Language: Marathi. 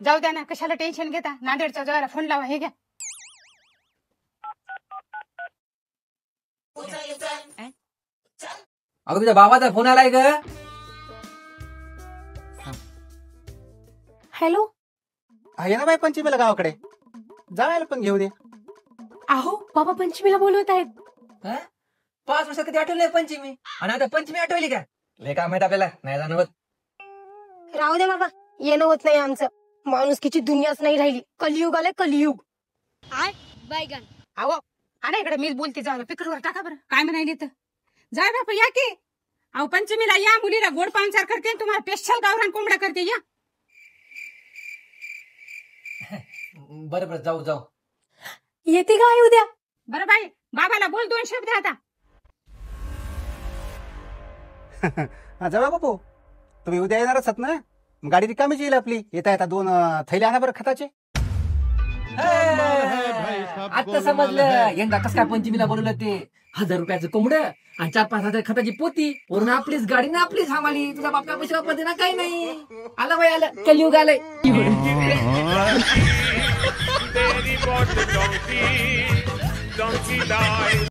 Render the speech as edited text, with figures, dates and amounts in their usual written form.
जाऊ द्या ना, कशाला टेन्शन घेता. नांदेडच्या जवळला फोन लावा. हे घ्या. अगं तुझ्या बाबाचा फोन आलाय ग. हॅलो. आहे ना बाई पंचमीला गावाकडे, जायला पण घेऊ दे. अहो बाबा पंचमीला बोलवत आहेत. 5 वर्षात कधी आठवली नाही पंचमी, आणि आता पंचमी आठवली का? लय काय माहित आपल्याला, नाही जाणवत. राहू दे बाबा, येणं होत नाही आमचं. माणुसकीची दुनियाच नाही राहिली. कलियुग आलंय, कलियुग. बायगन. अहो आणा इकडे, मीच बोलते. जाऊ पिकरवर टाका बरं. काय म्हणायली तर जाय बापा, या की. अहो पंचमीला या, मुलीला गोड पाहुणचार करते, तुम्हाला स्पेशल गावरान कोंबडा करते. या. बरं बरं, जाऊ जाऊ. येते का आई उद्या? बरं बाई, बाबाला बोल 2 शब्द आता. जाऊ बापू, तुम्ही उद्या येणारच आहात ना? गाडी रिकामीच येईल आपली. येता येता 2 थैले आणा बरं खताचे. आता समजलं यंदा कसं काय पंचमीला बोलवलं ते. 1000 रुपयाचं कोंबडं आणि 4-5 हजार खताची पोती. वरून आपलीच गाडी ना आपलीच हमाली. तुझा बाप काय पैसे वापरते ना, काही नाही. आलं बाई आलं, कलियुग आलंय. Donkey, donkey die.